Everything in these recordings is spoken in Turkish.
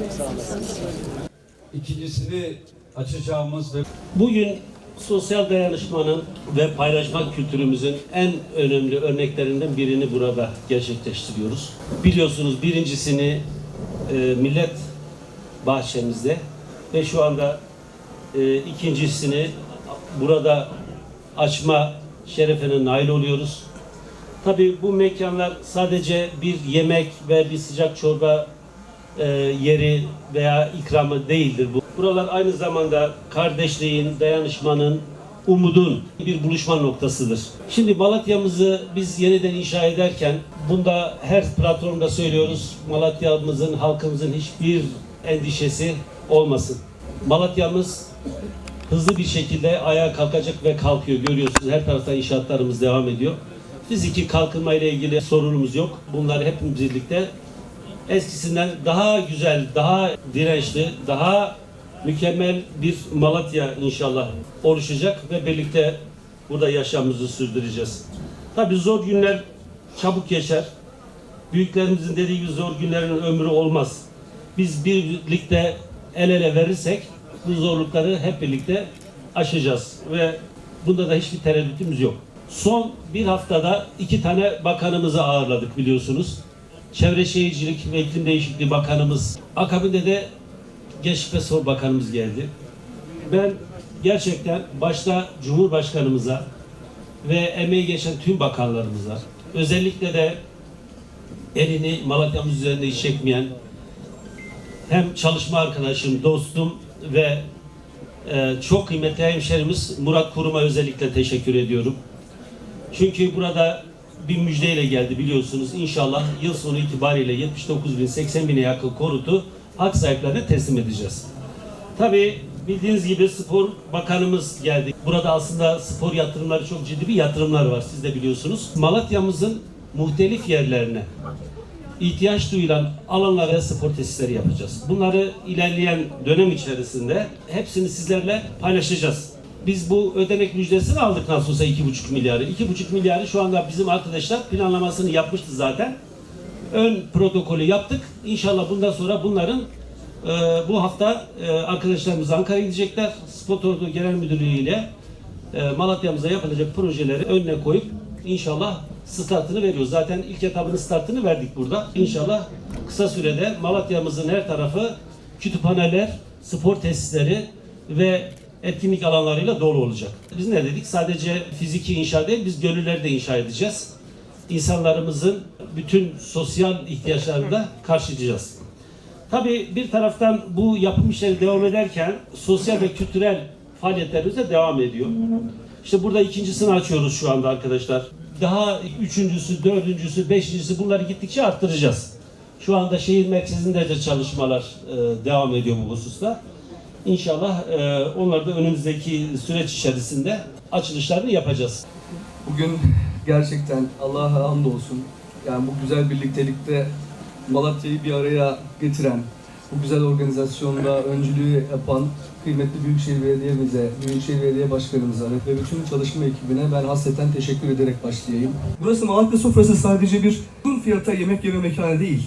Sağ olasınız. İkincisini açacağımız ve bugün sosyal dayanışmanın ve paylaşma kültürümüzün en önemli örneklerinden birini burada gerçekleştiriyoruz. Biliyorsunuz birincisini millet bahçemizde ve şu anda ikincisini burada açma şerefine nail oluyoruz. Tabii bu mekanlar sadece bir yemek ve bir sıcak çorba yeri veya ikramı değildir bu. Buralar aynı zamanda kardeşliğin, dayanışmanın, umudun bir buluşma noktasıdır. Şimdi Malatya'mızı biz yeniden inşa ederken, bunda her platformda söylüyoruz, Malatya'mızın, halkımızın hiçbir endişesi olmasın. Malatya'mız hızlı bir şekilde ayağa kalkacak ve kalkıyor. Görüyorsunuz her tarafta inşaatlarımız devam ediyor. Fiziki kalkınma ile ilgili sorunumuz yok. Bunları hepimiz birlikte eskisinden daha güzel, daha dirençli, daha mükemmel bir Malatya inşallah oluşacak ve birlikte burada yaşamımızı sürdüreceğiz. Tabii zor günler çabuk geçer. Büyüklerimizin dediği gibi zor günlerin ömrü olmaz. Biz birlikte el ele verirsek bu zorlukları hep birlikte aşacağız ve bunda da hiçbir tereddütümüz yok. Son bir haftada 2 tane bakanımızı ağırladık biliyorsunuz. Çevre Şehircilik ve İklim Değişikliği Bakanımız, akabinde de Gençlik ve Spor Bakanımız geldi. Ben gerçekten başta Cumhurbaşkanımıza ve emeği geçen tüm bakanlarımıza, özellikle de elini Malatya'mız üzerinde hiç çekmeyen hem çalışma arkadaşım, dostum ve çok kıymetli hemşerimiz Murat Kurum'a özellikle teşekkür ediyorum. Çünkü burada bir müjdeyle geldi biliyorsunuz. İnşallah yıl sonu itibariyle 79.000-80.000'e yakın konutu hak sahiplerine teslim edeceğiz. Tabii bildiğiniz gibi Spor Bakanımız geldi. Burada aslında spor yatırımları çok ciddi bir yatırımlar var. Siz de biliyorsunuz. Malatya'mızın muhtelif yerlerine ihtiyaç duyulan alanlara spor tesisleri yapacağız. Bunları ilerleyen dönem içerisinde hepsini sizlerle paylaşacağız. Biz bu ödenek müjdesini aldık nasıl olsa 2,5 milyarı. 2,5 milyarı şu anda bizim arkadaşlar planlamasını yapmıştı zaten. Ön protokolü yaptık. İnşallah bundan sonra bunların bu hafta arkadaşlarımız Ankara'ya gidecekler. Spor Ordu Genel Müdürlüğü ile Malatya'mıza yapılacak projeleri önüne koyup inşallah startını veriyoruz. Zaten ilk etabının startını verdik burada. İnşallah kısa sürede Malatya'mızın her tarafı kütüphaneler, spor tesisleri ve etkinlik alanlarıyla dolu olacak. Biz ne dedik? Sadece fiziki inşa değil, biz gönülleri de inşa edeceğiz. İnsanlarımızın bütün sosyal ihtiyaçlarını da karşılayacağız. Tabii bir taraftan bu yapım işleri devam ederken sosyal ve kültürel faaliyetlerimiz de devam ediyor. İşte burada ikincisini açıyoruz şu anda arkadaşlar. Daha üçüncüsü, dördüncüsü, beşincisi bunları gittikçe arttıracağız. Şu anda şehir merkezinde de çalışmalar devam ediyor bu hususta. İnşallah onları da önümüzdeki süreç içerisinde açılışlarını yapacağız. Bugün gerçekten Allah'a hamdolsun. Yani bu güzel birliktelikte Malatya'yı bir araya getiren, bu güzel organizasyonda öncülüğü yapan kıymetli Büyükşehir Belediye'mize, Büyükşehir Belediye Başkanımıza ve bütün çalışma ekibine ben hasreten teşekkür ederek başlayayım. Burası Malatya Sofrası sadece bir uygun fiyata yemek yeme mekanı değil.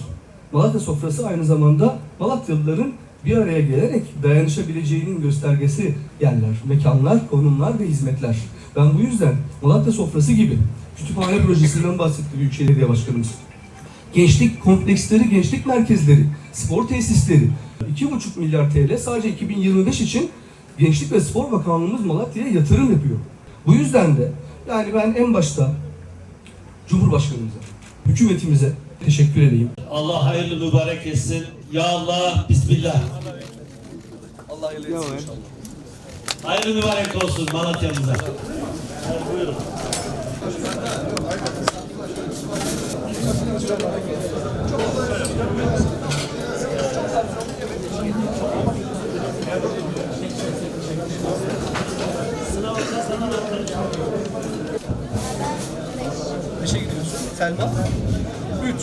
Malatya Sofrası aynı zamanda Malatyalıların bir araya gelerek dayanışabileceğinin göstergesi yerler, mekanlar, konumlar ve hizmetler. Ben bu yüzden Malatya Sofrası gibi kütüphane projesinden bahsetti Büyükşehir Belediye Başkanımız. Gençlik kompleksleri, gençlik merkezleri, spor tesisleri, 2,5 milyar TL sadece 2025 için Gençlik ve Spor Bakanlığımız Malatya'ya yatırım yapıyor. Bu yüzden de yani ben en başta Cumhurbaşkanımıza, hükümetimize teşekkür edeyim. Allah hayırlı mübarek etsin. Ya Allah, Bismillah. Allah hayırlı etsin inşallah. Hayırlı mübarek olsun Malatya'mıza. Buyurun. Neşe gidiyorsun? Selma? 3.